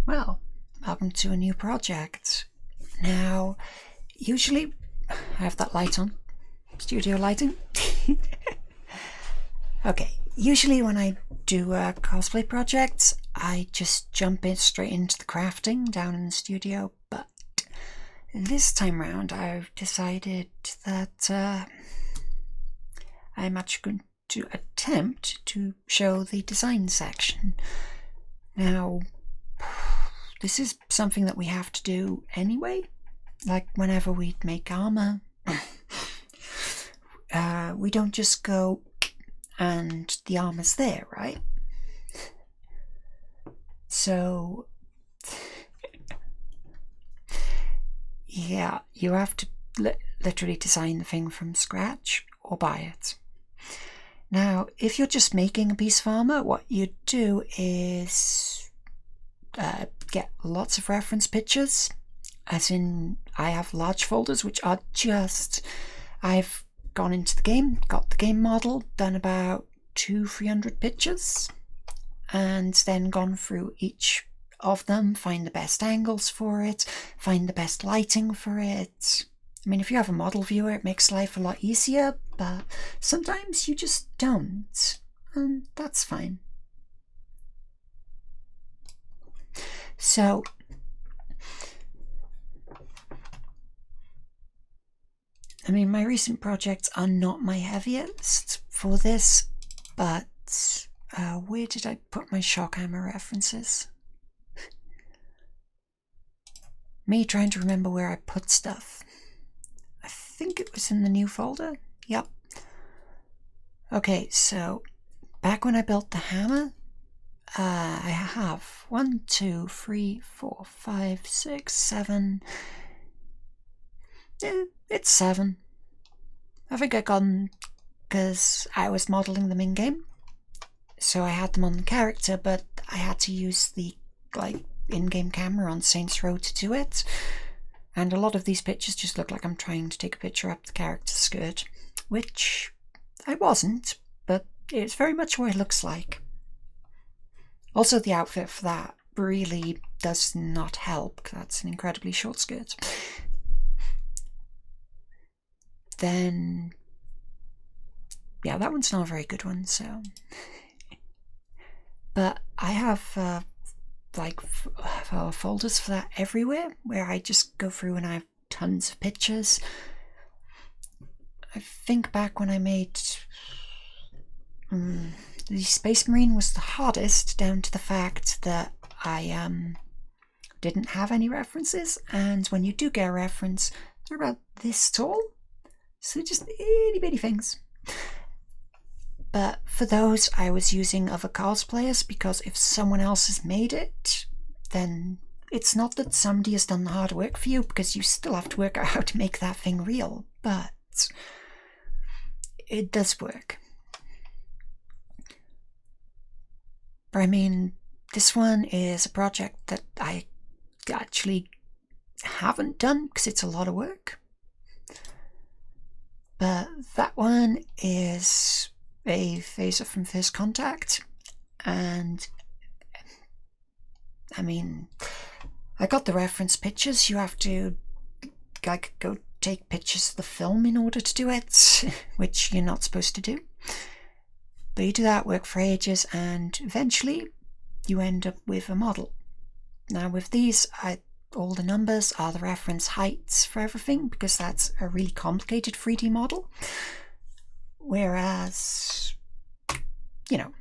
Well, welcome to a new project. Now, usually I have that light on. Studio lighting. Okay, usually when I do cosplay projects, I just jump in straight into the crafting down in the studio, but this time round I've decided that I'm actually going to attempt to show the design section. Now, this is something that we have to do anyway, like whenever we make armor. We don't just go and the armor's there, right? So yeah, you have to literally design the thing from scratch or buy it. Now, if you're just making a piece of armor, what you do is get lots of reference pictures, as in I have large folders which are just, I've gone into the game, got the game model, done about 200-300 pictures, and then gone through each of them, find the best angles for it, find the best lighting for it. I mean, if you have a model viewer, it makes life a lot easier, but sometimes you just don't, and that's fine. So I mean, my recent projects are not my heaviest for this, but where did I put my shock hammer references? Me trying to remember where I put stuff. I think it was in the new folder. Yep. Okay, so back when I built the hammer, I have 1, 2, 3, 4, 5, 6, 7. It's 7. I think I got them because I was modeling them in game, so I had them on the character, but I had to use the in-game camera on Saints Row to do it, and a lot of these pictures just look like I'm trying to take a picture up the character's skirt, which I wasn't, but it's very much what it looks like. Also, the outfit for that really does not help, because that's an incredibly short skirt. Then, yeah, that one's not a very good one, so. But I have folders for that everywhere, where I just go through and I have tons of pictures. I think back when I made the Space Marine was the hardest, down to the fact that I didn't have any references, and when you do get a reference, they're about this tall. So just itty bitty things. But for those, I was using other cosplayers, because if someone else has made it, then it's not that somebody has done the hard work for you, because you still have to work out how to make that thing real, but it does work. But I mean, this one is a project that I actually haven't done because it's a lot of work. But that one is a phaser from First Contact, and I mean, I got the reference pictures. You have to go take pictures of the film in order to do it, which you're not supposed to do. But you do that work for ages, and eventually you end up with a model. Now with these, all the numbers are the reference heights for everything, because that's a really complicated 3D model. Whereas, you know,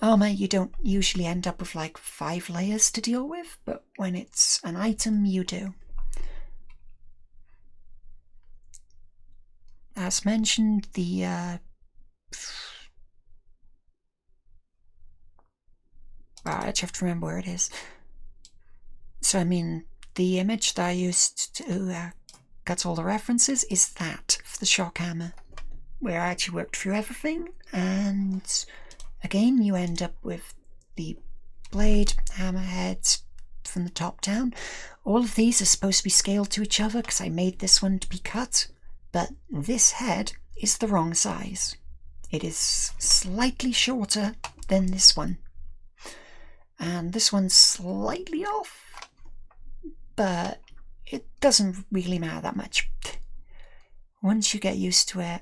armor, you don't usually end up with 5 layers to deal with, but when it's an item, you do. As mentioned, the I just have to remember where it is. So I mean, the image that I used to get all the references is that for the shock hammer, where I actually worked through everything, and again you end up with the blade, hammerheads from the top down. All of these are supposed to be scaled to each other because I made this one to be cut, but this head is the wrong size. It is slightly shorter than this one. and this one's slightly off, but it doesn't really matter that much once you get used to it.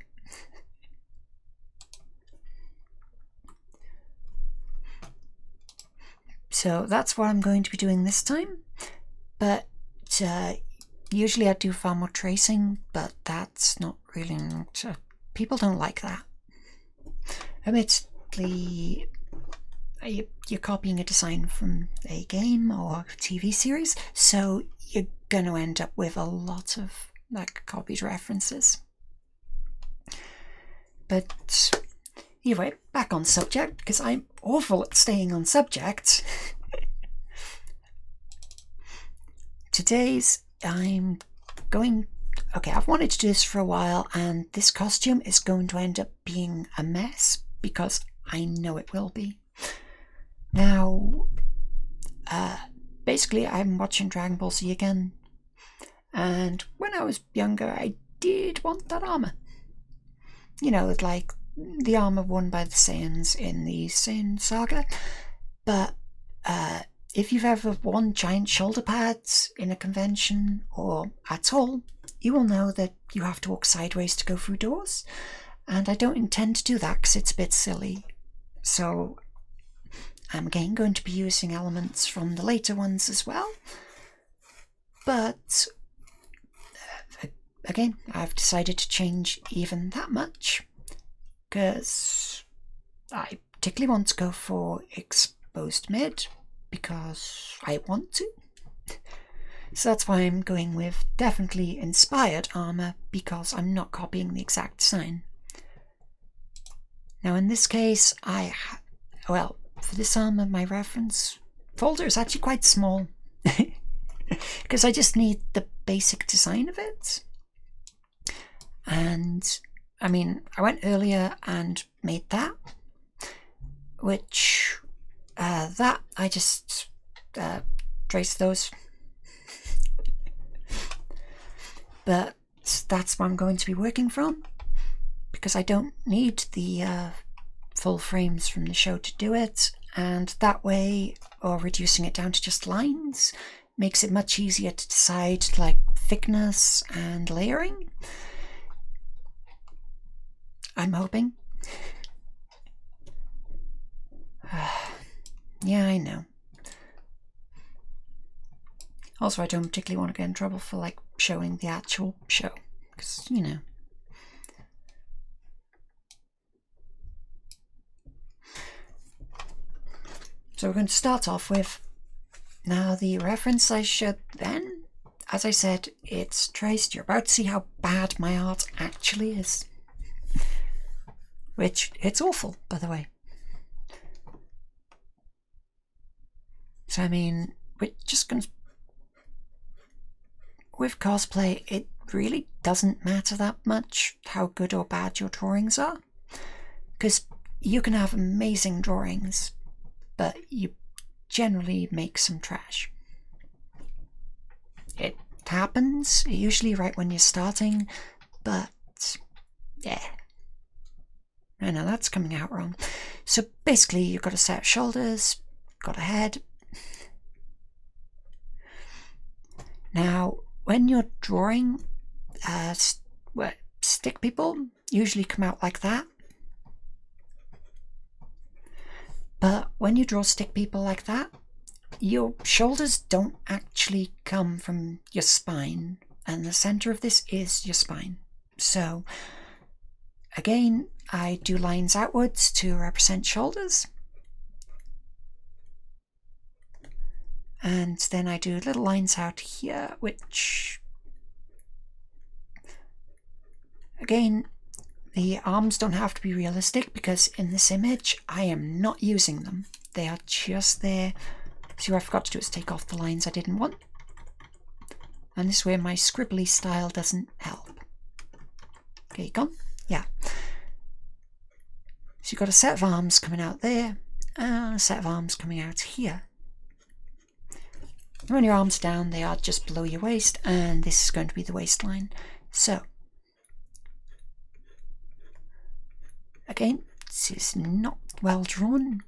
So that's what I'm going to be doing this time, but usually I do far more tracing, but that's not really... people don't like that. Admittedly, you're copying a design from a game or TV series, so you're going to end up with a lot of like copied references. But anyway, back on subject, because I'm awful at staying on subject. I'm going... Okay, I've wanted to do this for a while, and this costume is going to end up being a mess, because I know it will be. Now, basically I'm watching Dragonball Z again, and when I was younger I did want that armor. You know, like the armor worn by the Saiyans in the Saiyan saga. But if you've ever worn giant shoulder pads in a convention or at all, you will know that you have to walk sideways to go through doors, and I don't intend to do that because it's a bit silly. So I'm again going to be using elements from the later ones as well, but again, I've decided to change even that much because I particularly want to go for exposed mid because I want to. So that's why I'm going with definitely inspired armor, because I'm not copying the exact design. Now in this case, well, for this armor, my reference folder is actually quite small because I just need the basic design of it. And I mean, I went earlier and made that, which that I just traced those. But that's what I'm going to be working from, because I don't need the full frames from the show to do it, and that way, or reducing it down to just lines, makes it much easier to decide like thickness and layering. I'm hoping. Yeah, I know. Also, I don't particularly want to get in trouble for like showing the actual show, because, you know. So we're going to start off with, now the reference I showed then, as I said, it's traced. You're about to see how bad my art actually is. Which, it's awful, by the way. So I mean, we're just going to... With cosplay, it really doesn't matter that much how good or bad your drawings are, because you can have amazing drawings, but you generally make some trash. It happens, usually right when you're starting, but yeah. I know that's coming out wrong. So basically, you've got a set of shoulders, got a head. Now, when you're drawing, stick people usually come out like that. But when you draw stick people like that, your shoulders don't actually come from your spine, and the center of this is your spine. So, again, I do lines outwards to represent shoulders. And then I do little lines out here, which, again, the arms don't have to be realistic, because in this image I am not using them. They are just there. See, what I forgot to do is take off the lines I didn't want. And this way my scribbly style doesn't help. Okay, gone? Yeah. So you've got a set of arms coming out there, and a set of arms coming out here. When your arms are down, they are just below your waist, and this is going to be the waistline. So, again, this is not well drawn.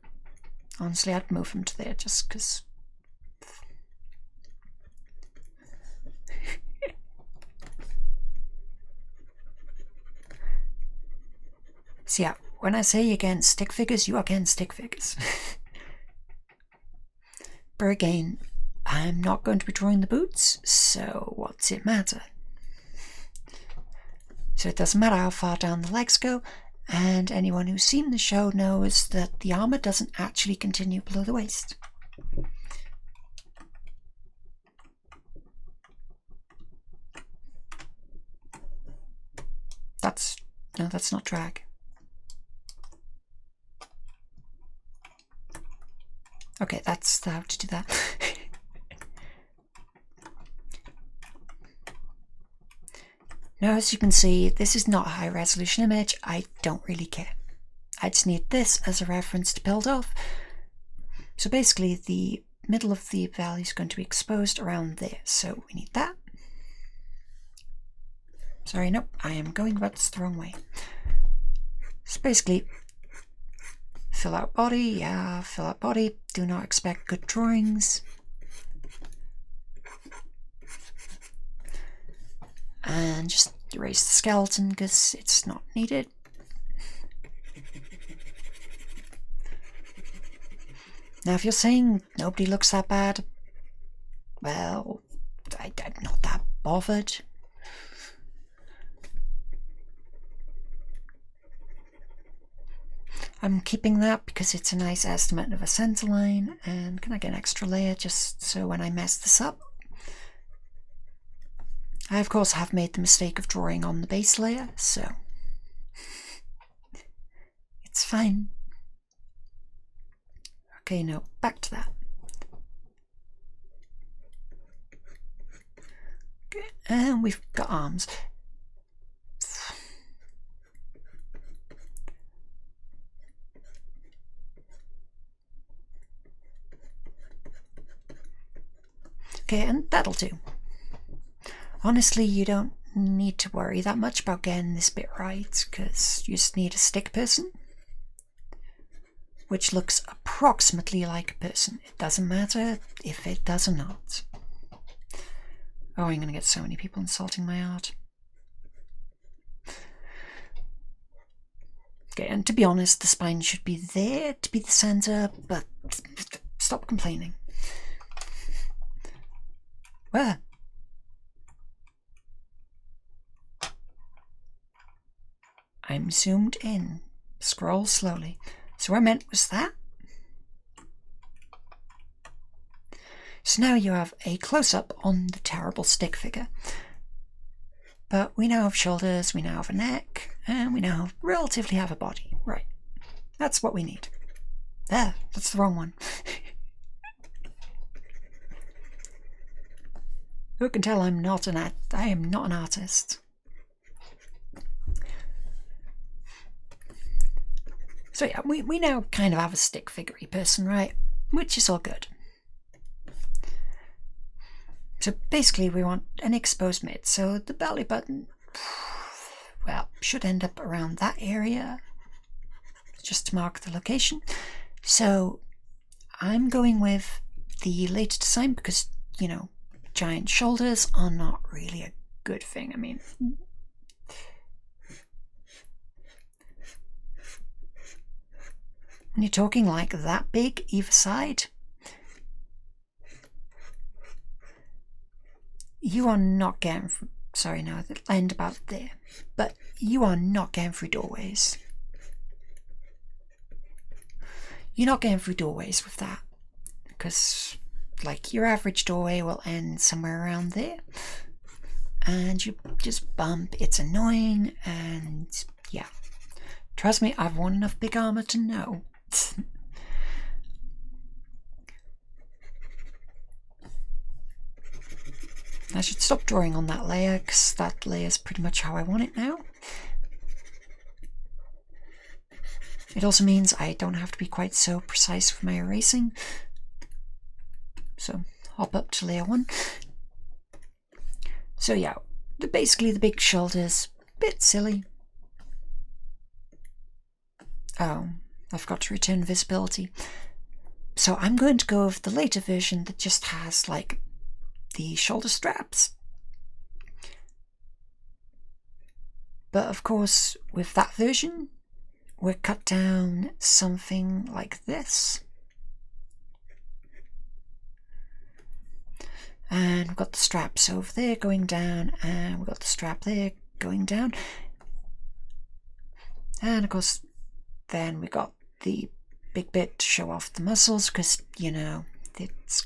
Honestly, I'd move him to there just because. So yeah, when I say you're getting stick figures, you are getting stick figures. But again, I'm not going to be drawing the boots, so what's it matter? So it doesn't matter how far down the legs go, and anyone who's seen the show knows that the armour doesn't actually continue below the waist. No, that's not drag. Okay, that's how to do that. Now, as you can see, this is not a high resolution image. I don't really care. I just need this as a reference to build off. So basically, the middle of the value is going to be exposed around there. So we need that. Sorry, nope, I am going about this the wrong way. So basically, fill out body, yeah, fill out body. Do not expect good drawings. And just erase the skeleton because it's not needed. Now, if you're saying nobody looks that bad, well, I'm not that bothered. I'm keeping that because it's a nice estimate of a center line, and can I get an extra layer just so when I mess this up? I of course have made the mistake of drawing on the base layer, so it's fine. Okay, no, back to that. Okay, and we've got arms. Okay, and that'll do. Honestly, you don't need to worry that much about getting this bit right, because you just need a stick person, which looks approximately like a person. It doesn't matter if it does or not. Oh, I'm going to get so many people insulting my art. Okay, and to be honest, the spine should be there to be the center, but stop complaining. Where? I'm zoomed in. Scroll slowly. So what I meant was that. So now you have a close-up on the terrible stick figure. But we now have shoulders, we now have a neck, and we now relatively have a body. Right. That's what we need. There, that's the wrong one. Who can tell I am not an artist. So yeah, we now kind of have a stick figure-y person, right? Which is all good. So basically we want an exposed mid. So the belly button, well, should end up around that area, just to mark the location. So I'm going with the later design because, you know, giant shoulders are not really a good thing. I mean, when you're talking like that big either side, you are not getting through, sorry, no, it'll end about there, but you are not getting through doorways. You're not getting through doorways with that, because like your average doorway will end somewhere around there, and you just bump, it's annoying, and yeah. Trust me, I've worn enough big armor to know. I should stop drawing on that layer, because that layer is pretty much how I want it now. It also means I don't have to be quite so precise with my erasing. So, hop up to layer 1. So yeah, basically the big shoulders, bit silly. Oh, I forgot to return visibility. So I'm going to go with the later version that just has like the shoulder straps. But of course, with that version, we're cut down something like this. And we've got the straps over there going down, and we've got the strap there going down. And of course, then we got the big bit to show off the muscles, because, you know, it's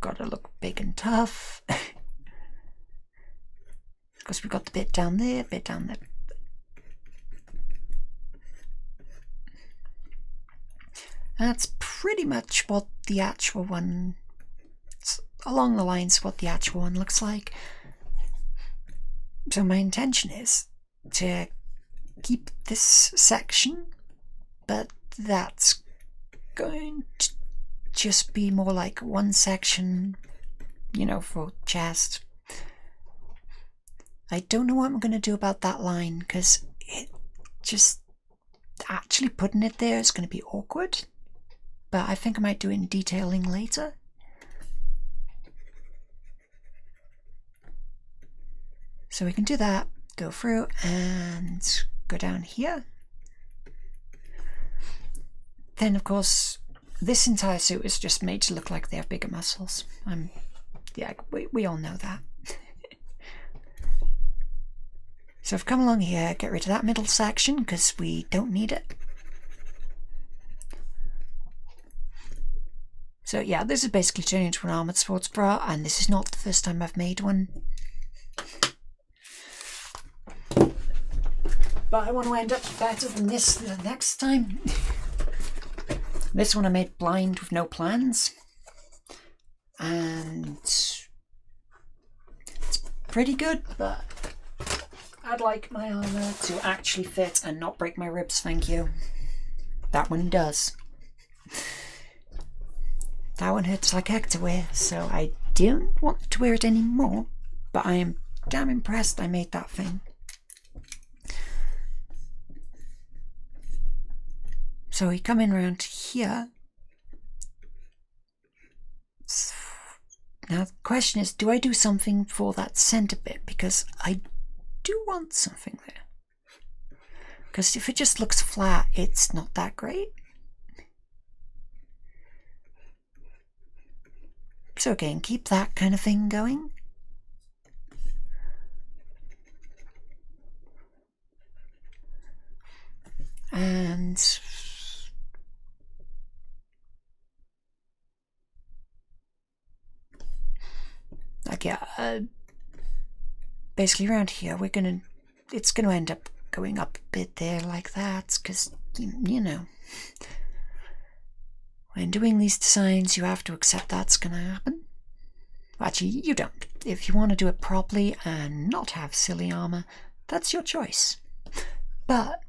got to look big and tough. Because we've got the bit down there, bit down there. That's pretty much what the actual one, along the lines of what the actual one looks like. So my intention is to keep this section, but that's going to just be more like one section, you know, for chest. I don't know what I'm going to do about that line, because it just actually putting it there is going to be awkward. But I think I might do it in detailing later. So we can do that, go through and go down here. Then of course, this entire suit is just made to look like they have bigger muscles. Yeah, we all know that. So I've come along here, get rid of that middle section because we don't need it. So yeah, this is basically turning into an armoured sports bra, and this is not the first time I've made one. But I want to end up better than this the next time. This one I made blind with no plans. And it's pretty good, but I'd like my armour to actually fit and not break my ribs, thank you. That one does. That one hurts like heck to wear, so I don't want to wear it anymore, but I am damn impressed I made that thing. So we come in around here. Now the question is, do I do something for that centre bit? Because I do want something there. Because if it just looks flat, it's not that great. So again, keep that kind of thing going. And like, yeah, basically around here it's gonna end up going up a bit there like that, because you know, when doing these designs you have to accept that's gonna happen. Actually, you don't. If you want to do it properly and not have silly armor, that's your choice. But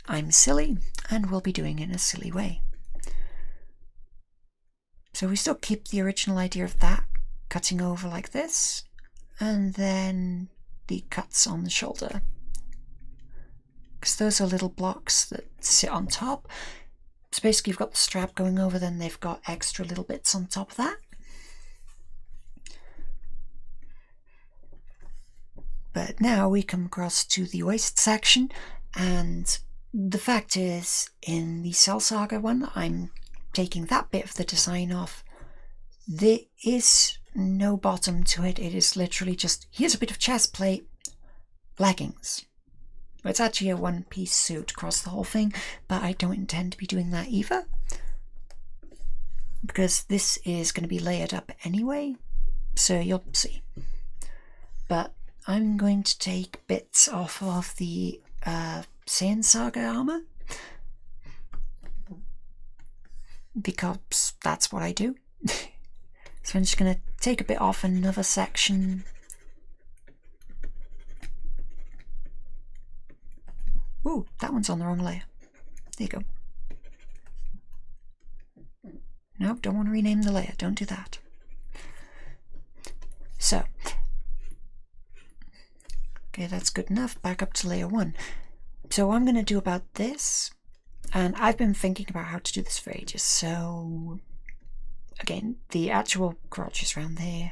I'm silly and will be doing it in a silly way. So we still keep the original idea of that cutting over like this, and then the cuts on the shoulder, because those are little blocks that sit on top. So basically you've got the strap going over, then they've got extra little bits on top of that. But now we come across to the waist section, and the fact is, in the Cell Saga one, I'm taking that bit of the design off. There is no bottom to it. It is literally just, here's a bit of chest plate, leggings. It's actually a one-piece suit across the whole thing, but I don't intend to be doing that either, because this is going to be layered up anyway, so you'll see. But I'm going to take bits off of the Saiyan Saga armour, because that's what I do. So I'm just going to take a bit off another section. Ooh, that one's on the wrong layer. There you go. Nope, don't want to rename the layer. Don't do that. So, okay, that's good enough. Back up to layer 1. So what I'm going to do about this And I've been thinking about how to do this for ages, so again, the actual crotch is around there.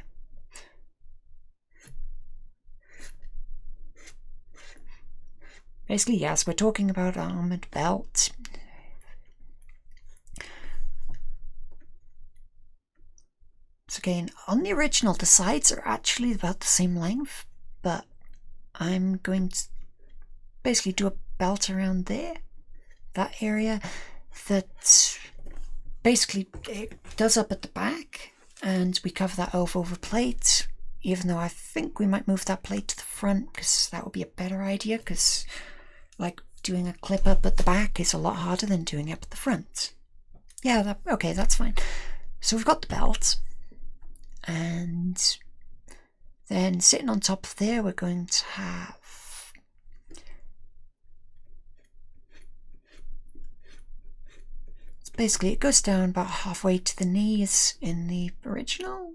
Basically, yes, we're talking about armoured belt. So again, on the original, the sides are actually about the same length, but I'm going to basically do a belt around there, that area, that basically it does up at the back, and we cover that over with a plate, even though I think we might move that plate to the front, because that would be a better idea, because like doing a clip up at the back is a lot harder than doing it up at the front. Yeah, okay, that's fine. So we've got the belt, and then sitting on top of there we're going to have basically it goes down about halfway to the knees in the original.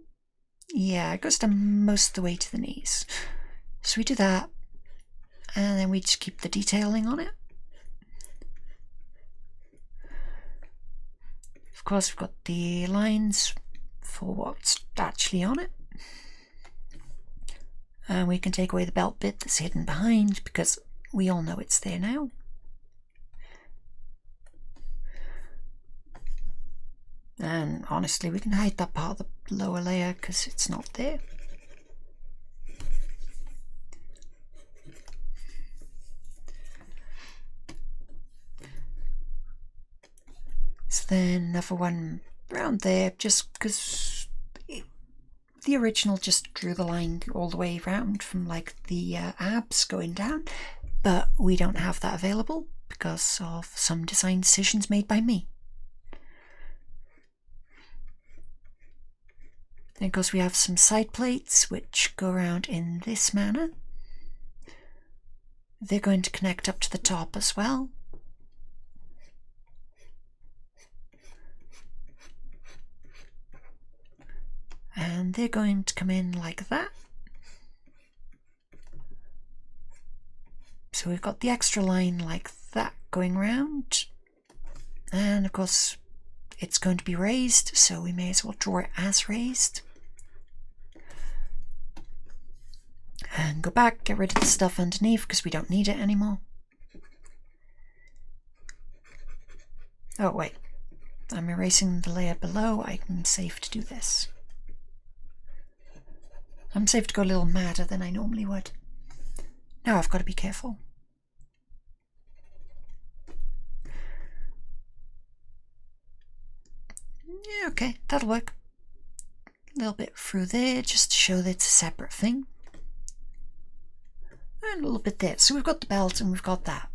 Yeah, it goes down most of the way to the knees. So we do that, and then we just keep the detailing on it. Of course, we've got the lines for what's actually on it. And we can take away the belt bit that's hidden behind, because we all know it's there now. And honestly, we can hide that part of the lower layer because it's not there. So then another one around there, just because the original just drew the line all the way around from like the abs going down, but we don't have that available because of some design decisions made by me. Then of course we have some side plates which go around in this manner. They're going to connect up to the top as well. And they're going to come in like that. So we've got the extra line like that going around. And of course it's going to be raised, so we may as well draw it as raised. And go back, get rid of the stuff underneath because we don't need it anymore. Oh wait, I'm erasing the layer below. I'm safe to do this. I'm safe to go a little madder than I normally would. Now I've got to be careful. Yeah, okay, that'll work. A little bit through there just to show that it's a separate thing. And a little bit there. So we've got the belt and we've got that.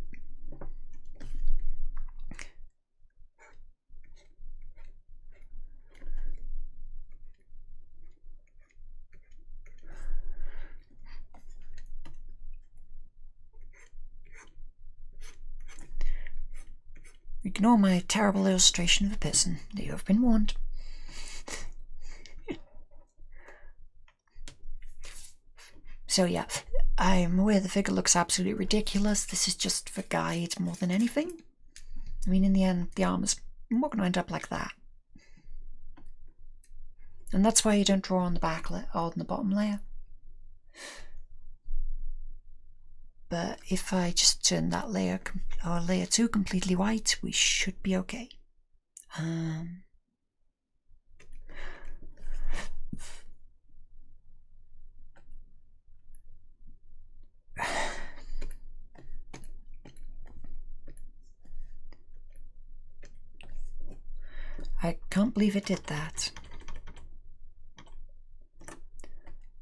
Ignore my terrible illustration of a person. You have been warned. So yeah, I'm aware the figure looks absolutely ridiculous. This is just for guide more than anything. I mean, in the end, the armor's not going to end up like that. And that's why you don't draw on the back or on the bottom layer. But if I just turn that layer, or layer 2, completely white, we should be okay. I can't believe it did that.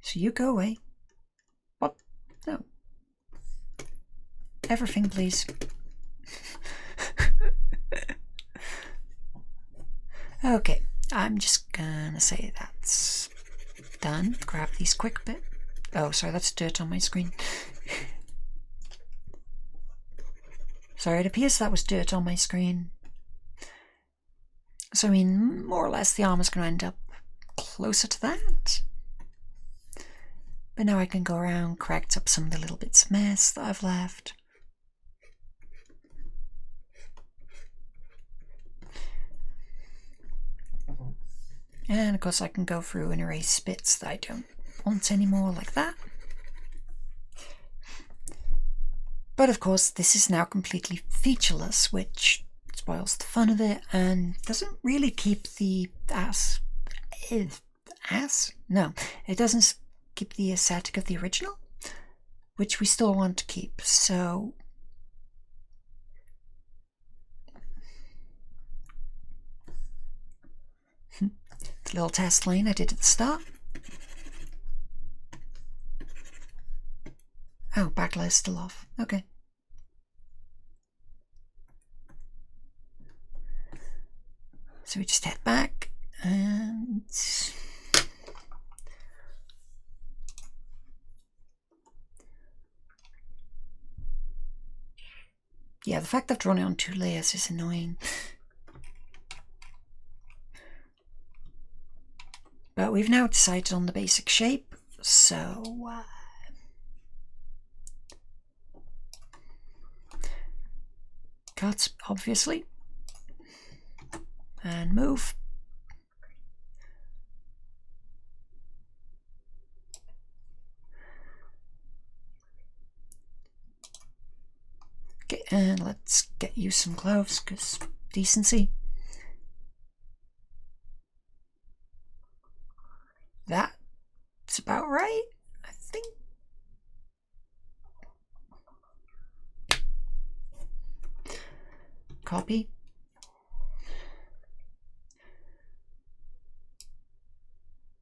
So you go away. What? No. Everything, please. Okay, I'm just gonna say that's done. Grab these quick bit. Oh, sorry, that's dirt on my screen. Sorry, it appears that was dirt on my screen. So, I mean, more or less the armor's going to end up closer to that. But now I can go around, correct up some of the little bits of mess that I've left. And of course I can go through and erase bits that I don't want anymore, like that. But of course this is now completely featureless, which spoils the fun of it and doesn't really keep the No, it doesn't keep the aesthetic of the original, which we still want to keep. So the little test line I did at the start. Oh, backlight is still off. Okay. So we just head back and yeah, the fact that I've drawn it on 2 layers is annoying. But we've now decided on the basic shape, so cut, obviously, and move. Okay, and let's get you some gloves, because decency. That's about right, I think. Copy.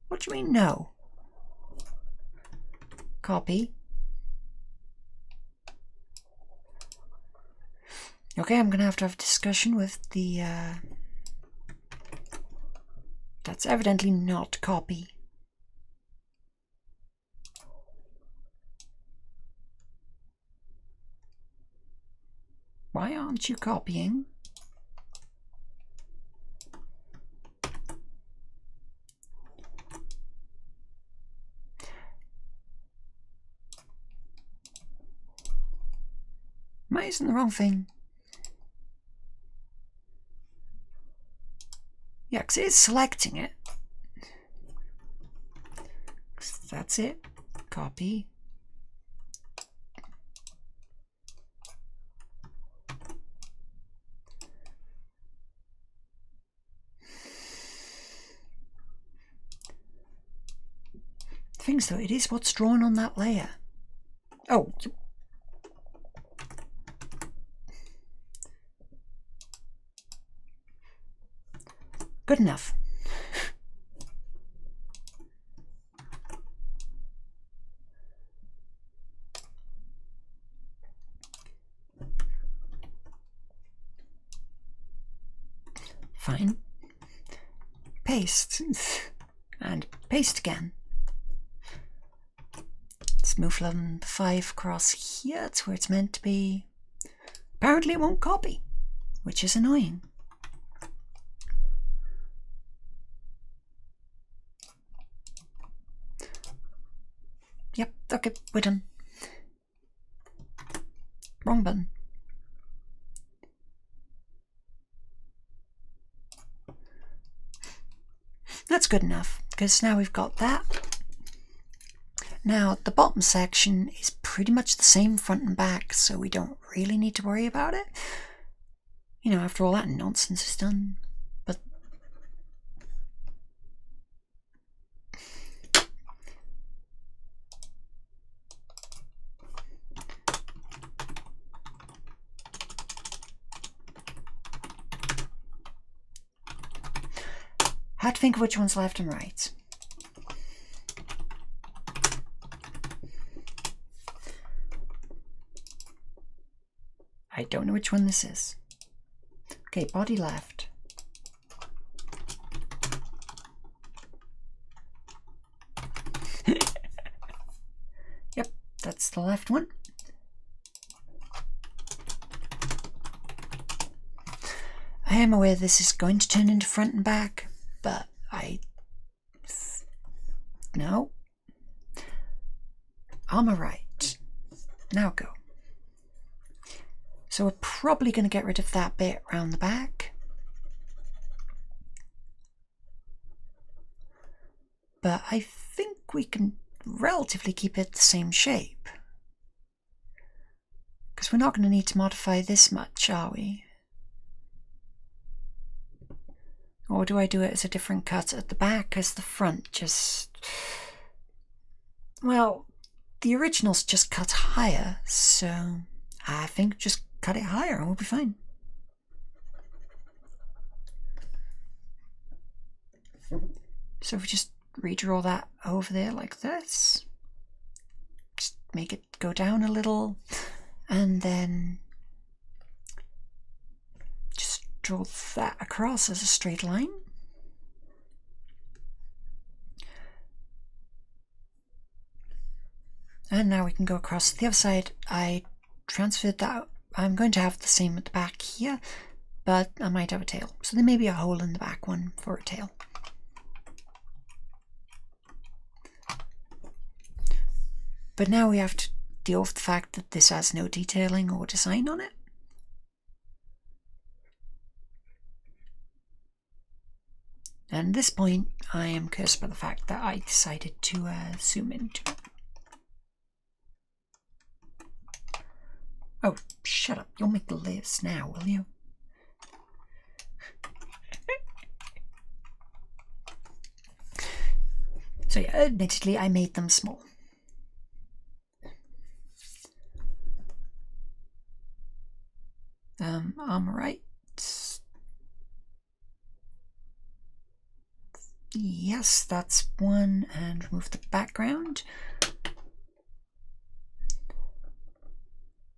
What do you mean no? Copy. Okay, I'm gonna have to have a discussion with the that's evidently not copy. Why aren't you copying? Am I using the wrong thing? Yeah, because it is selecting it. That's it. Copy. Things though, it is what's drawn on that layer. Oh. Good enough. Fine. Paste. And paste again. Let's move level 5 across here. That's where it's meant to be. Apparently it won't copy, which is annoying. Yep, okay, we're done. Wrong button. That's good enough, because now we've got that. Now, the bottom section is pretty much the same front and back, so we don't really need to worry about it. You know, after all that nonsense is done. But how to think of which one's left and right. I don't know which one this is. Okay, body left. Yep, that's the left one. I am aware this is going to turn into front and back, but no. Armour right. Now go. So we're probably going to get rid of that bit around the back. but I think we can relatively keep it the same shape. Because we're not going to need to modify this much, are we? Or do I do it as a different cut at the back as the front? Just... well, the original's just cut higher, so I think just cut it higher and we'll be fine. So if we just redraw that over there like this, just make it go down a little, and then just draw that across as a straight line. And now we can go across the other side. I transferred that. I'm going to have the same at the back here, but I might have a tail. So there may be a hole in the back one for a tail. But now we have to deal with the fact that this has no detailing or design on it. And at this point, I am cursed by the fact that I decided to zoom into it. Oh, shut up. You'll make the lives now, will you? So yeah, admittedly, I made them small. Armour right. Yes, that's one, and remove the background.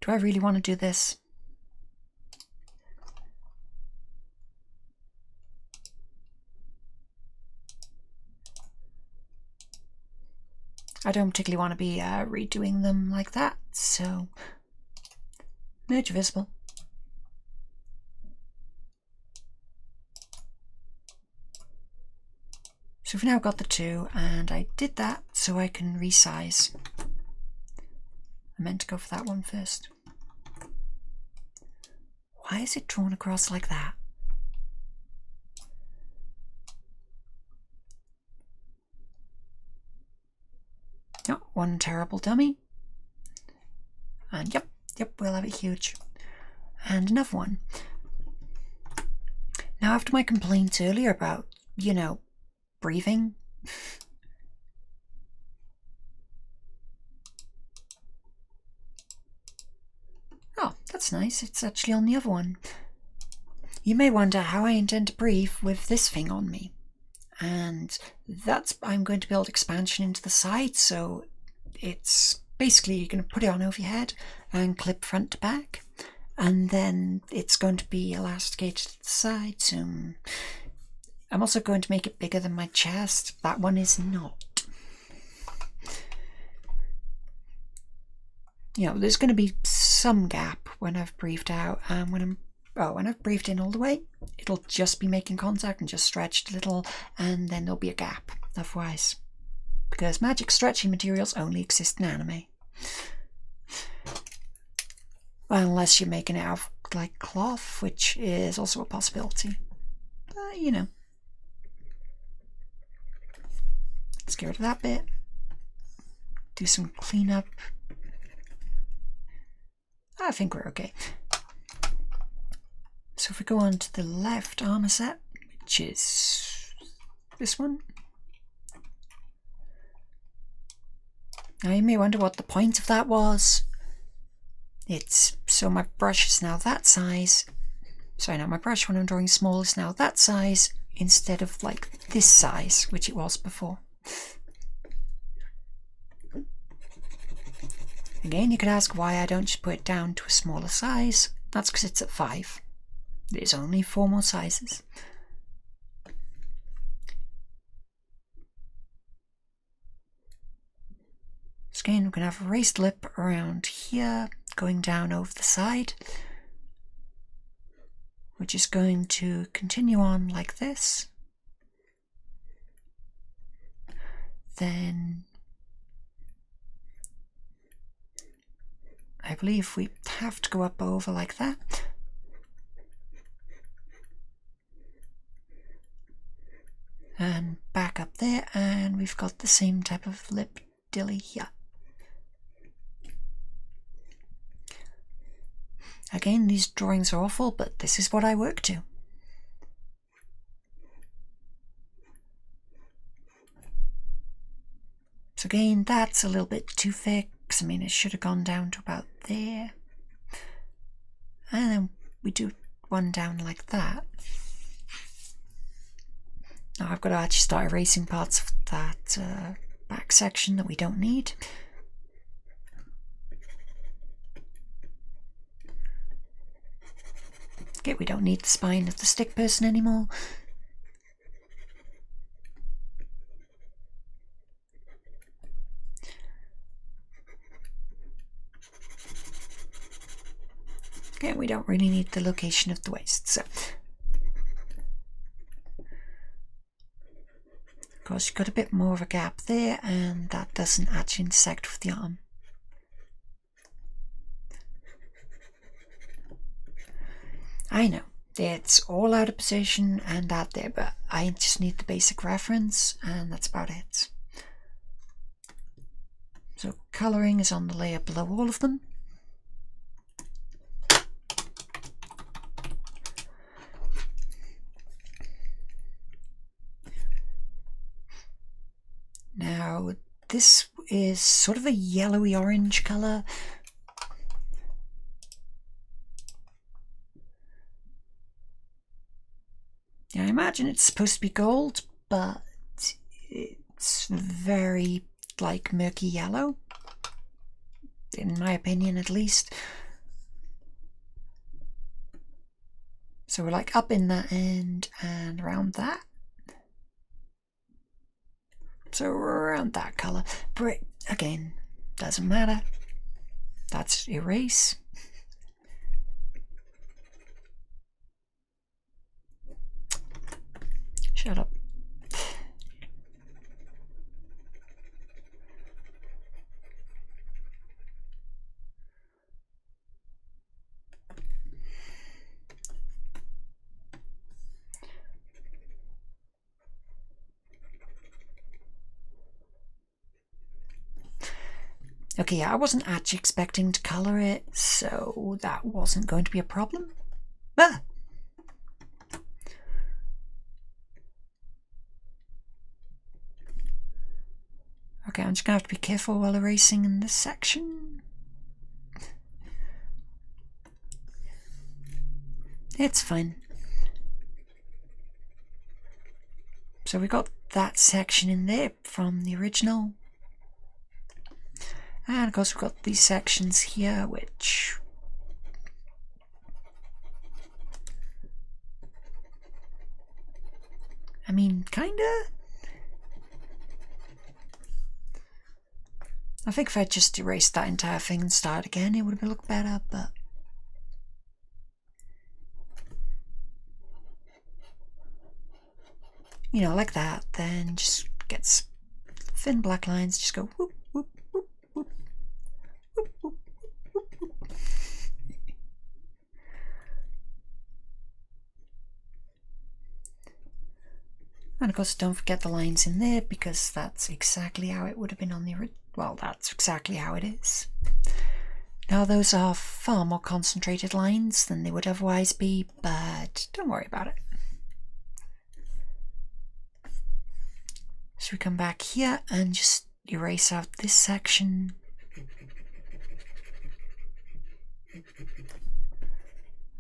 Do I really want to do this? I don't particularly want to be redoing them like that, so merge visible. So we've now got the two, and I did that so I can resize. I meant to go for that one first. Why is it drawn across like that? Oh, one terrible dummy. And yep, we'll have it huge. And another one. Now, after my complaint earlier about, you know, breathing, oh, that's nice. It's actually on the other one. You may wonder how I intend to breathe with this thing on me. And that's, I'm going to build expansion into the side, so it's basically you're going to put it on over your head and clip front to back, and then it's going to be elasticated to the sides. I'm also going to make it bigger than my chest. That one is not. You know, there's going to be some gap when I've breathed out, and when I've breathed in all the way, it'll just be making contact and just stretched a little, and then there'll be a gap otherwise. Because magic stretching materials only exist in anime. Well, unless you're making it out of like cloth, which is also a possibility. But, you know. Let's get rid of that bit. Do some cleanup. I think we're okay. So if we go on to the left armor set, which is this one. Now you may wonder what the point of that was. It's so my brush is now that size. Sorry, now my brush when I'm drawing small is now that size instead of like this size, which it was before. Again, you could ask why I don't just put it down to a smaller size. That's because it's at 5. There's only 4 more sizes. So again, we're going to have a raised lip around here, going down over the side. We're just going to continue on like this. Then I believe we have to go up over like that. And back up there, and we've got the same type of lip dilly here. Again, these drawings are awful, but this is what I work to. So again, that's a little bit too thick. I mean, it should have gone down to about there. And then we do one down like that. Now I've got to actually start erasing parts of that back section that we don't need. Okay, we don't need the spine of the stick person anymore. Okay, we don't really need the location of the waist, so. Of course, you've got a bit more of a gap there, and that doesn't actually intersect with the arm. I know, it's all out of position and out there, but I just need the basic reference, and that's about it. So colouring is on the layer below all of them. Now, this is sort of a yellowy orange colour. Yeah, I imagine it's supposed to be gold, but it's very, like, murky yellow. In my opinion, at least. So we're like up in that end and around that. So around that colour. But again, doesn't matter. That's erase. Shut up. Okay, yeah, I wasn't actually expecting to colour it, so that wasn't going to be a problem. Ah! Okay, I'm just going to have to be careful while erasing in this section. It's fine. So we got that section in there from the original. And of course we've got these sections here, which... I mean, kinda? I think if I just erased that entire thing and start again, it would have looked better, but... You know, like that, then just gets thin black lines, just go whoop, whoop, whoop, whoop, whoop, whoop, whoop, whoop. And of course, don't forget the lines in there, because that's exactly how it would have been on the original. Well, that's exactly how it is. Now, those are far more concentrated lines than they would otherwise be, but don't worry about it. So we come back here and just erase out this section.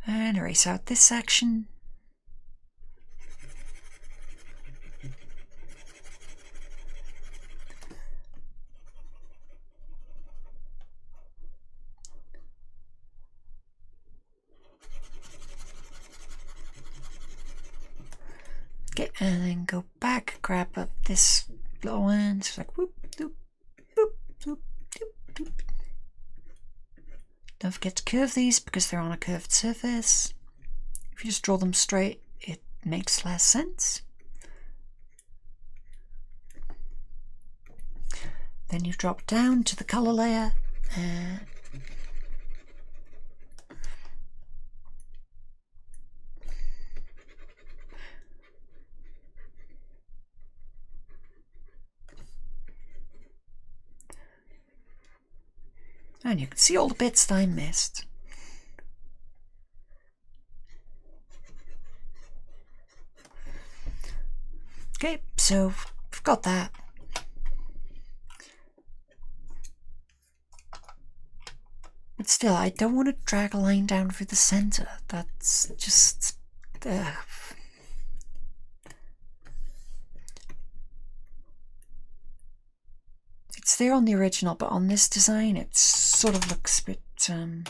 And erase out this section. Okay, and then go back, grab up this little one, just like whoop, doop, whoop, doop, doop, doop. Don't forget to curve these because they're on a curved surface. If you just draw them straight, it makes less sense. Then you drop down to the colour layer and And you can see all the bits that I missed. Okay, so we've got that. But still, I don't want to drag a line down through the center. That's just... It's there on the original, but on this design it sort of looks a bit too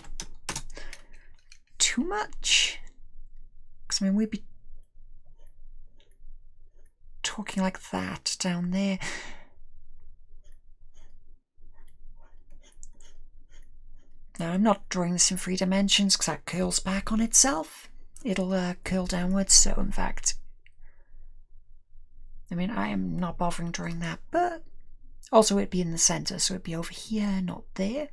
much. Because I mean, we'd be talking like that down there. Now, I'm not drawing this in 3 dimensions because that curls back on itself. It'll curl downwards, so in fact, I mean, I am not bothering drawing that, but also it'd be in the center, so it'd be over here, not there.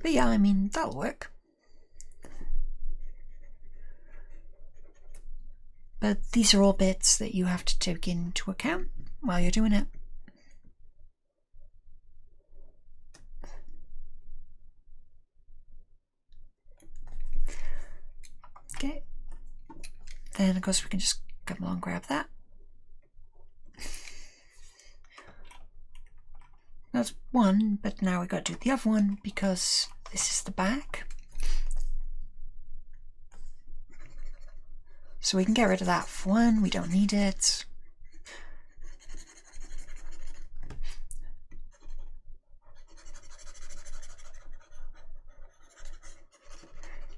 But yeah, I mean, that'll work. But these are all bits that you have to take into account while you're doing it. Okay, then of course we can just come along and grab that. That's one, but now we got to do the other one because this is the back. So we can get rid of that for one, we don't need it.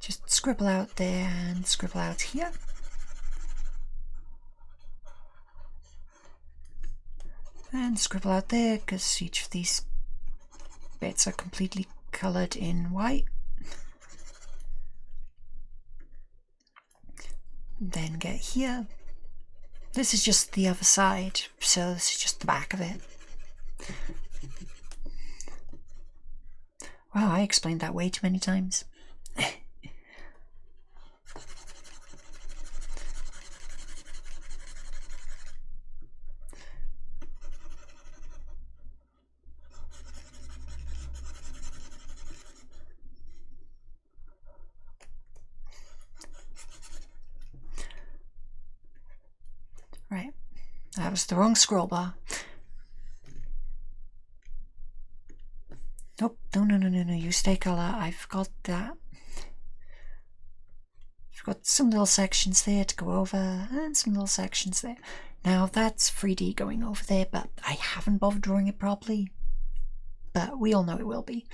Just scribble out there and scribble out here. And scribble out there because each of these bits are completely coloured in white. Then get here. This is just the other side, so this is just the back of it. Wow, I explained that way too many times. Right, that was the wrong scroll bar. Nope, no, you stay color. I forgot that. I've got some little sections there to go over, and some little sections there. Now that's 3D going over there, but I haven't bothered drawing it properly. But we all know it will be.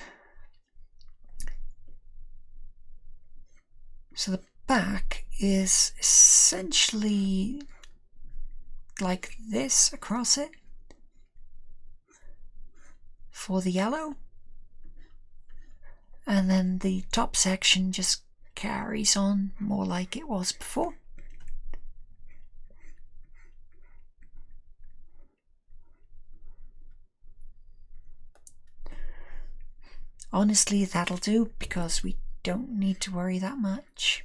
So the back is essentially like this across it for the yellow, and then the top section just carries on more like it was before. Honestly, that'll do because we don't need to worry that much.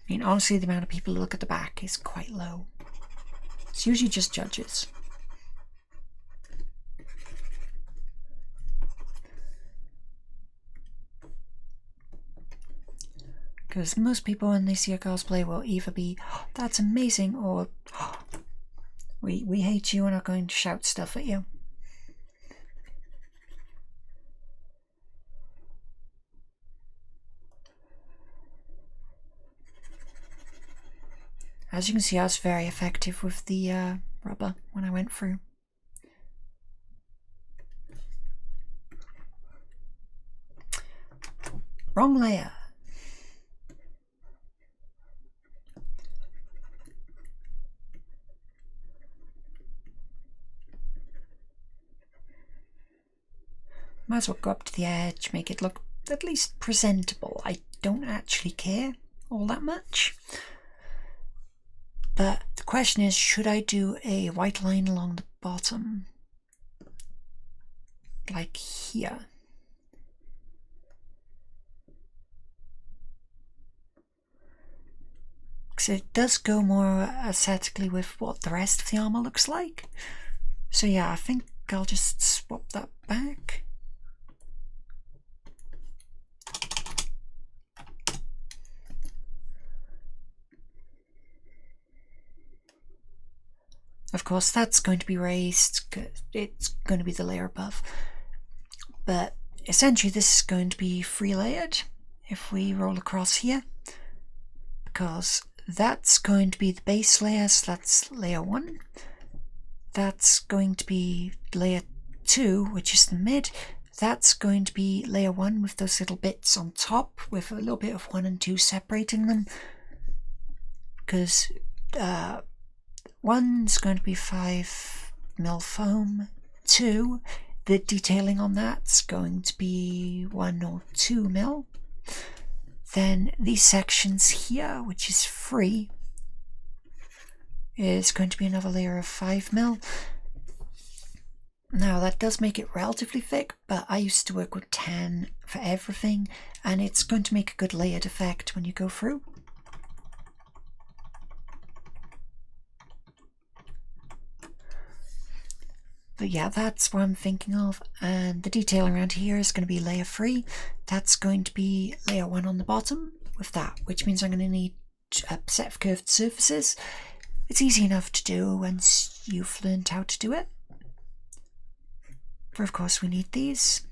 I mean, honestly, the amount of people who look at the back is quite low. It's usually just judges. Because most people, when they see a cosplay, will either be, oh, that's amazing, or oh, we hate you and are going to shout stuff at you. As you can see, I was very effective with the rubber when I went through. Wrong layer. Might as well go up to the edge, make it look at least presentable. I don't actually care all that much. But the question is, should I do a white line along the bottom? Like here. Because because it does go more aesthetically with what the rest of the armor looks like. So yeah, I think I'll just swap that back. Of course, that's going to be raised, it's going to be the layer above. But essentially this is going to be free layered if we roll across here, because that's going to be the base layer, so that's layer 1. That's going to be layer 2, which is the mid. That's going to be layer 1 with those little bits on top with a little bit of 1 and 2 separating them, because 1's going to be 5mm foam, 2, the detailing on that's going to be 1 or 2mm. Then these sections here, which is free, is going to be another layer of 5mm. Now that does make it relatively thick, but I used to work with 10 for everything, and it's going to make a good layered effect when you go through. But yeah, that's what I'm thinking of, and the detail around here is going to be layer 3. That's going to be layer 1 on the bottom with that, which means I'm going to need a set of curved surfaces. It's easy enough to do once you've learned how to do it. But of course we need these.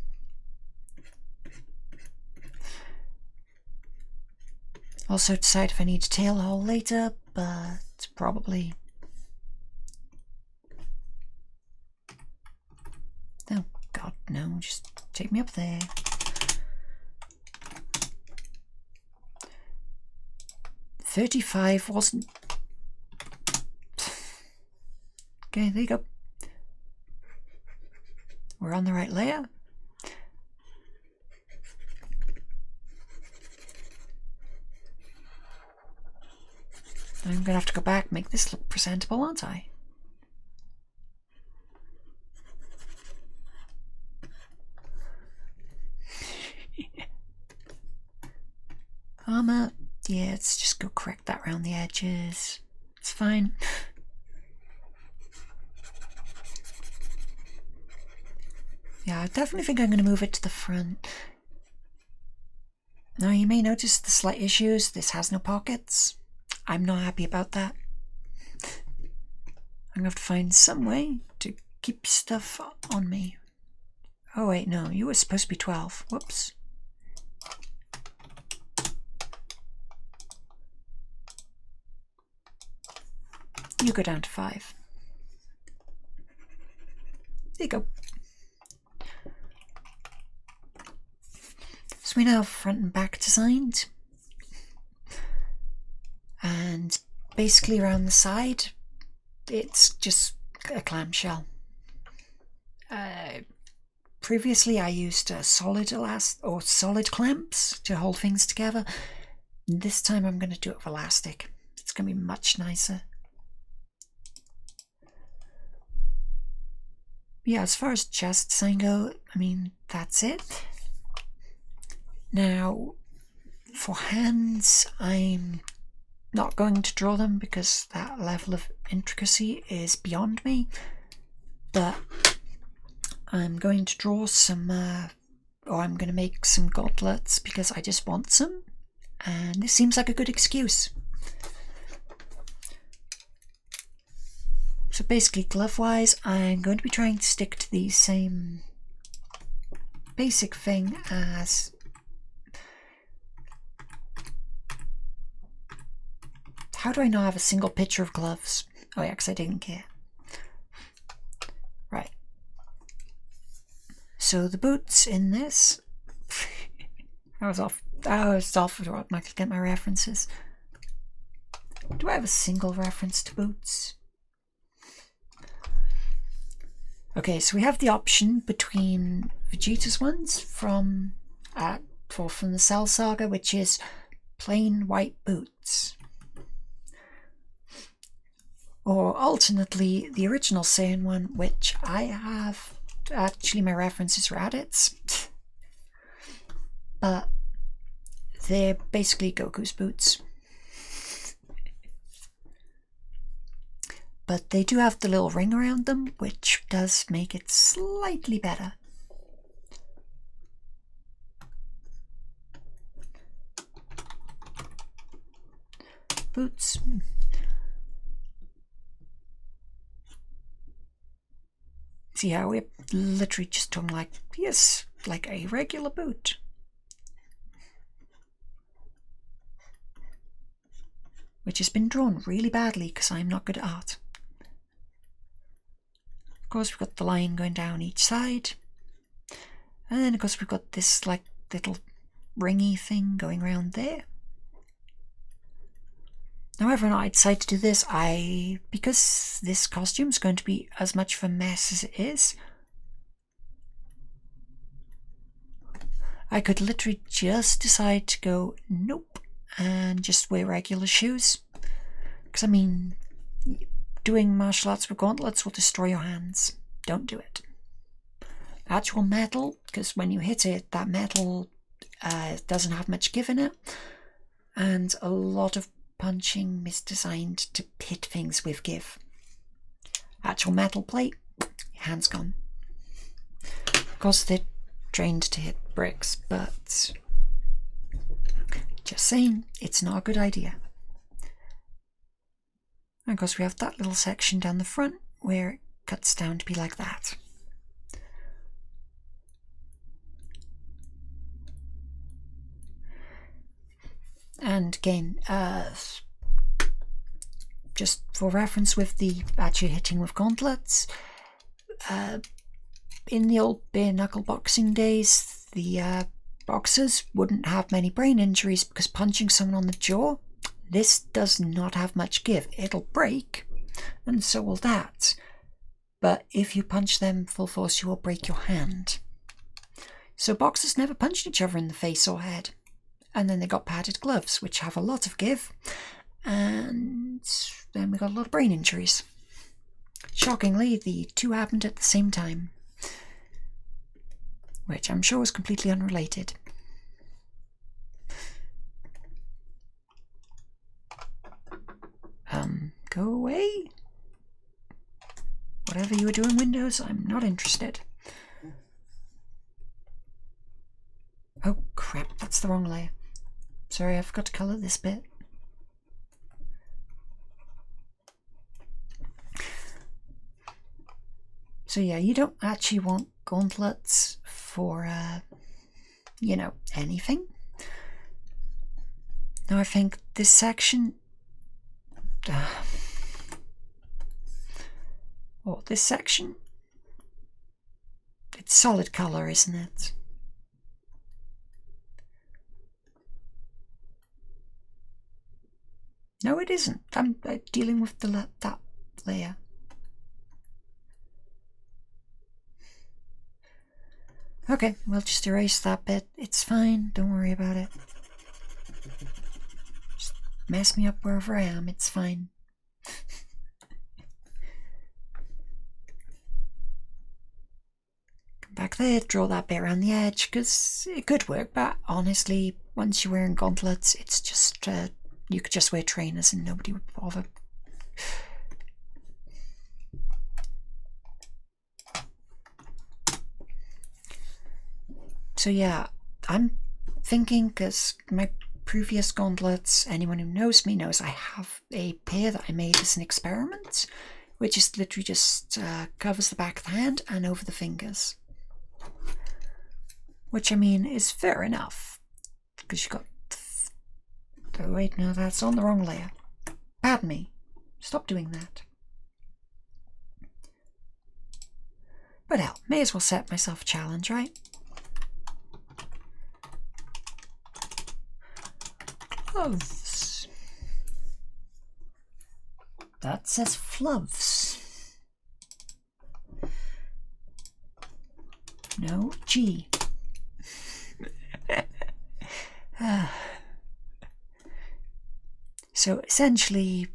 Also decide if I need a tail hole later, but probably... Oh god, no, just take me up there. $35 wasn't... Okay, there you go. We're on the right layer. I'm going to have to go back and make this look presentable, aren't I? Armour, yeah, let's just go correct that around the edges. It's fine. Yeah, I definitely think I'm going to move it to the front. Now you may notice the slight issues. This has no pockets. I'm not happy about that. I'm going to have to find some way to keep stuff on me. Oh wait, no, you were supposed to be 12. Whoops. You go down to 5. There you go. So we now have front and back designed. And basically around the side, it's just a clamshell. Previously I used solid clamps to hold things together. This time I'm going to do it with elastic. It's going to be much nicer. Yeah, as far as chest design go, I mean, that's it. Now, for hands, I'm not going to draw them because that level of intricacy is beyond me. But I'm going to draw some, or I'm going to make some gauntlets because I just want some. And this seems like a good excuse. So basically, glove-wise, I'm going to be trying to stick to the same basic thing as... How do I not have a single picture of gloves? Oh yeah, because I didn't care. Right. So the boots in this... I was off to automatically get my references. Do I have a single reference to boots? Okay, so we have the option between Vegeta's ones from the Cell Saga, which is plain white boots. Or alternately, the original Saiyan one, which I have. Actually, my references are Raditz. But they're basically Goku's boots. but they do have the little ring around them, which does make it slightly better. Boots. See how we're literally just talking like, yes, like a regular boot. Which has been drawn really badly because I'm not good at art. Of course, we've got the line going down each side. And then, of course, we've got this like little ringy thing going around there. However, I decided to do this, because this costume is going to be as much of a mess as it is, I could literally just decide to go nope and just wear regular shoes. Because I mean, doing martial arts with gauntlets will destroy your hands. Don't do it. Actual metal, because when you hit it, that metal doesn't have much give in it, and a lot of punching is designed to hit things with give. Actual metal plate, your hand's gone. Of course, they're trained to hit bricks, but just saying, it's not a good idea. And of course, we have that little section down the front where it cuts down to be like that. And again, just for reference with the actually hitting with gauntlets, in the old bare knuckle boxing days, the boxers wouldn't have many brain injuries because punching someone on the jaw, this does not have much give. It'll break, and so will that. But if you punch them full force, you will break your hand. So boxers never punched each other in the face or head. And then they got padded gloves, which have a lot of give, and then we got a lot of brain injuries. Shockingly, the two happened at the same time, which I'm sure is completely unrelated. Go away. Whatever you were doing, Windows, I'm not interested. Oh crap, that's the wrong layer. Sorry, I forgot to colour this bit. So yeah, you don't actually want gauntlets for, you know, anything. Now I think this section... oh, this section... it's solid colour, isn't it? No, it isn't. I'm dealing with that layer. Okay, we'll just erase that bit. It's fine. Don't worry about it. Just mess me up wherever I am. It's fine. Come back there, draw that bit around the edge, because it could work, but honestly, once you're wearing gauntlets, it's just... you could just wear trainers and nobody would bother. So yeah, I'm thinking, because my previous gauntlets, anyone who knows me knows I have a pair that I made as an experiment, which is literally just covers the back of the hand and over the fingers. Which, I mean, is fair enough, because you've got... oh wait, no, that's on the wrong layer. Pardon me. Stop doing that. But hell, may as well set myself a challenge, right? Gloves. That says floves. No G. So essentially,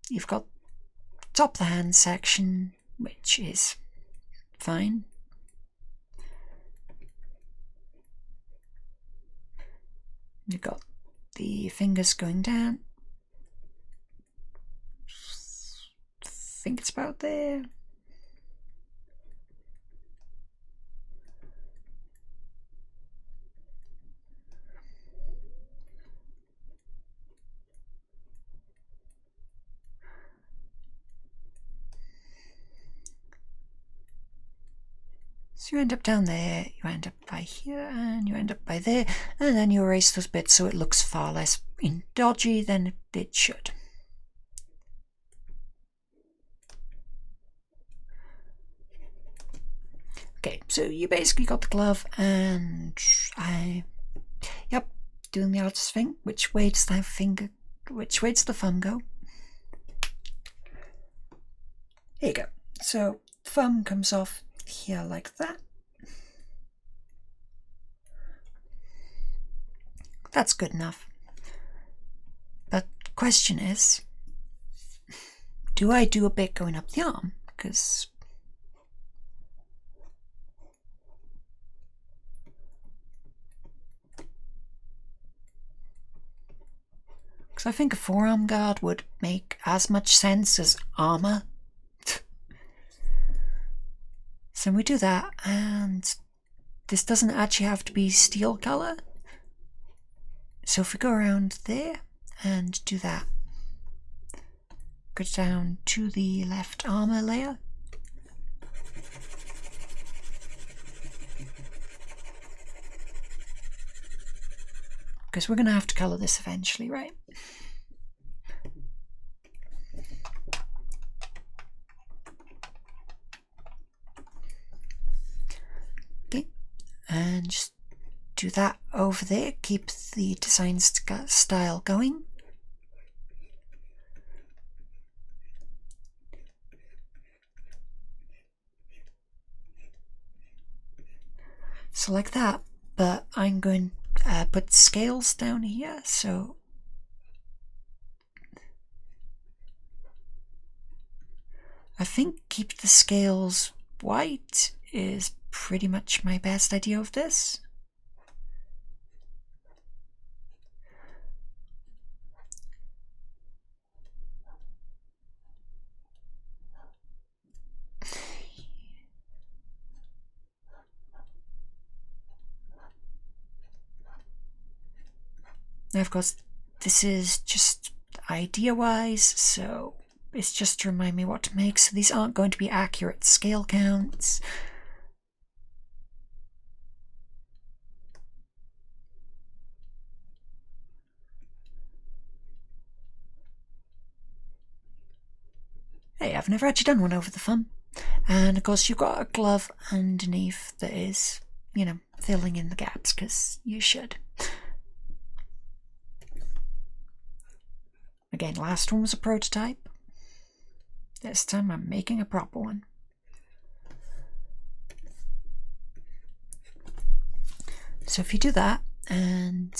you've got top of the hand section, which is fine. You've got the fingers going down. think it's about there. So you end up down there, you end up by here, and you end up by there, and then you erase those bits so it looks far less dodgy than it should. Okay, so you basically got the glove, and yep, doing the artist thing. Which way does the finger, which way does the thumb go? Here you go. So the thumb comes off here like that. That's good enough. But the question is, do I do a bit going up the arm? Because I think a forearm guard would make as much sense as armor. So we do that, and this doesn't actually have to be steel color. So if we go around there and do that, go down to the left armor layer. Because we're going to have to color this eventually, right? Okay, and just do that over there. Keep the design style going. So like that, but I'm going to put scales down here, so I think keep the scales white is pretty much my best idea of this. Now, of course, this is just idea-wise, so it's just to remind me what to make, so these aren't going to be accurate scale counts. Hey, I've never actually done one over the thumb. And of course, you've got a glove underneath that is, you know, filling in the gaps, because you should. Again, last one was a prototype. This time I'm making a proper one. So if you do that, and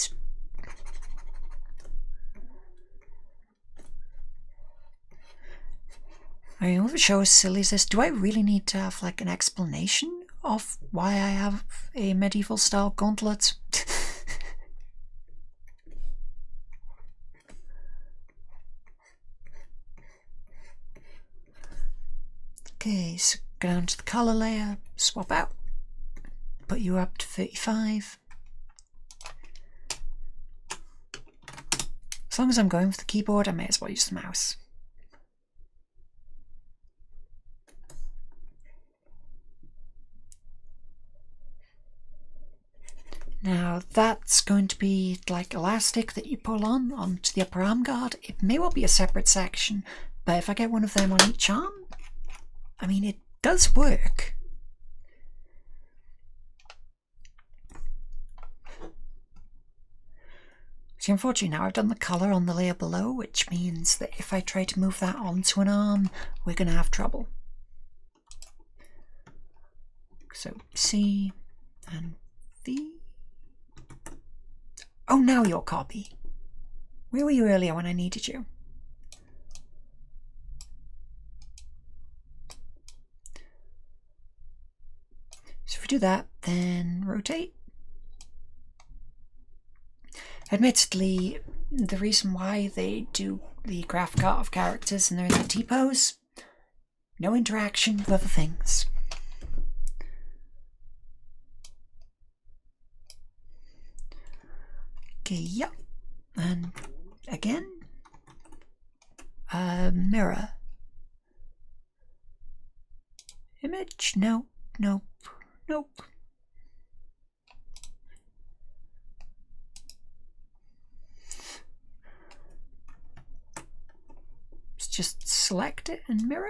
I mean, what show as silly as this, do I really need to have like an explanation of why I have a medieval style gauntlet? Okay, so go down to the color layer, swap out, put you up to 35. As long as I'm going for the keyboard, I may as well use the mouse. Now that's going to be like elastic that you pull on onto the upper arm guard. It may well be a separate section, but if I get one of them on each arm, I mean, it does work. See, unfortunately now I've done the colour on the layer below, which means that if I try to move that onto an arm, we're going to have trouble. So C and V. Oh, now your copy. Where were you earlier when I needed you? So if we do that, then rotate. Admittedly, the reason why they do the graphic art of characters and they're in the T-pose No interaction with other things. Okay, yep. And again, mirror. Image, no, nope, nope. Let's just select it and mirror.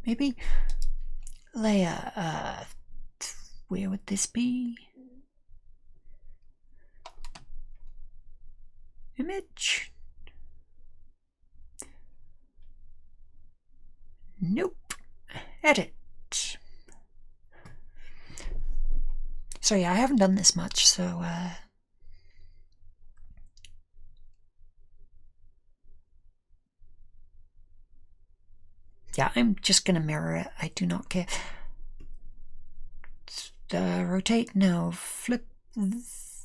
Maybe layer, where would this be? Image. Nope. Edit. So yeah, I haven't done this much, so yeah, I'm just gonna mirror it. I do not care. Rotate, no. Flip,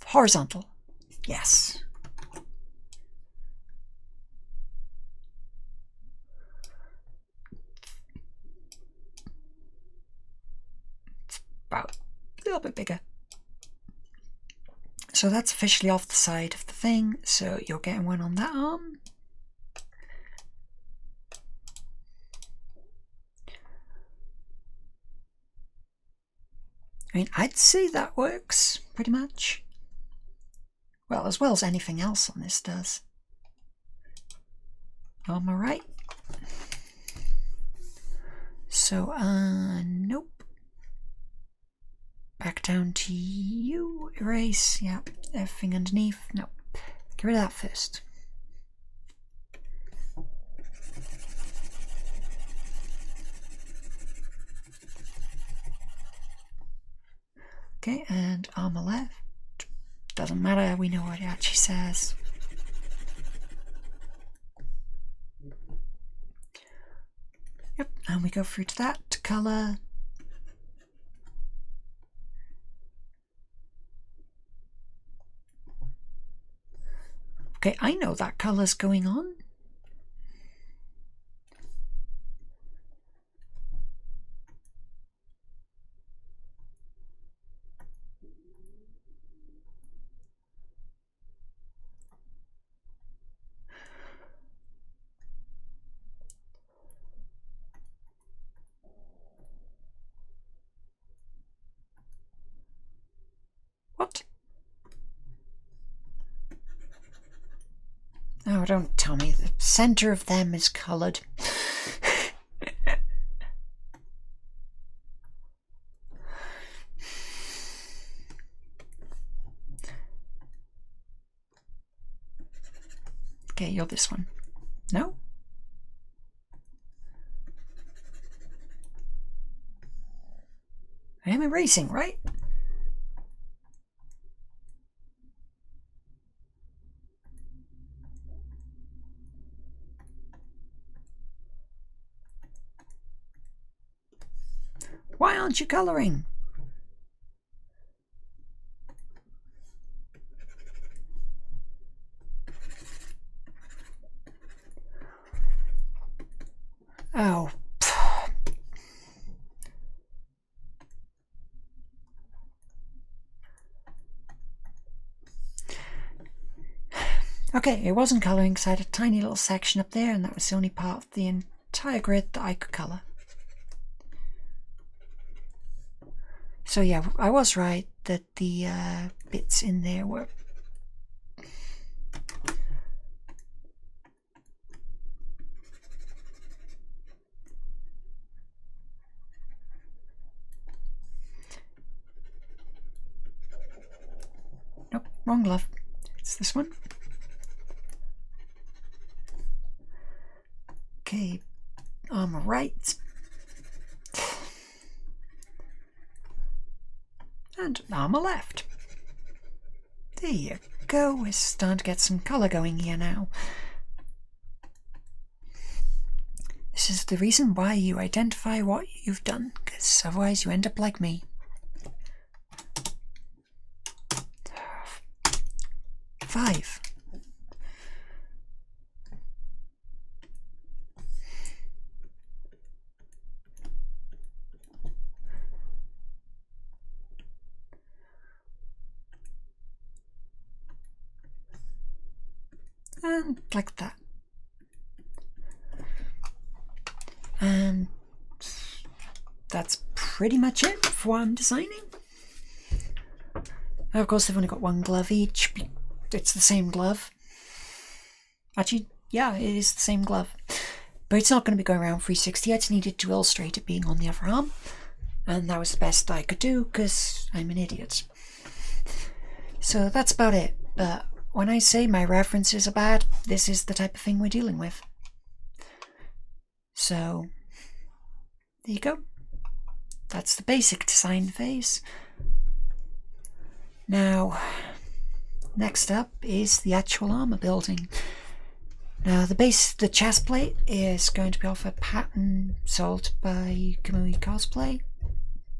horizontal. Yes. It's about a little bit bigger. So that's officially off the side of the thing, so you're getting one on that arm. I mean, I'd say that works pretty much. Well as anything else on this does. Armour right. So, nope. Back down to you. Erase. Yeah. Everything underneath. No. Get rid of that first. Okay, and armour left. Doesn't matter, we know what it actually says. Yep, and we go through to that colour. Okay, I know that colour's going on. What? Oh, don't tell me the centre of them is coloured. Okay, you're this one. No? I am erasing, right? Why aren't you colouring? Oh. Okay, it wasn't colouring because I had a tiny little section up there and that was the only part of the entire grid that I could colour. So yeah, I was right that the bits in there were... Nope, wrong glove. It's this one. Okay, armour right. And armour left. There you go, we're starting to get some colour going here now. This is the reason why you identify what you've done, because otherwise you end up like me. Five. And like that. And that's pretty much it for what I'm designing. Of course, they've only got one glove each. It's the same glove. Actually, yeah, it is the same glove. But it's not going to be going around 360. I just needed to illustrate it being on the other arm. And that was the best I could do because I'm an idiot. So that's about it. But when I say my references are bad, this is the type of thing we're dealing with. So, there you go. That's the basic design phase. Now, next up is the actual armor building. Now, the chest plate is going to be off a pattern sold by Kamui Cosplay.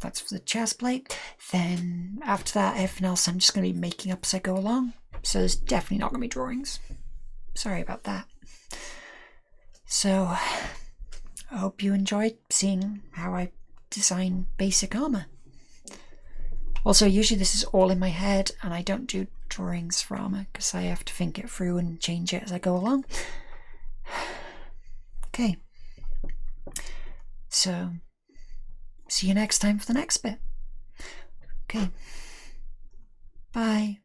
That's for the chest plate. Then, after that, everything else I'm just going to be making up as I go along. So there's definitely not going to be drawings. Sorry about that. So, I hope you enjoyed seeing how I design basic armor. Also, usually this is all in my head and I don't do drawings for armor because I have to think it through and change it as I go along. Okay. So, see you next time for the next bit. Okay. Bye.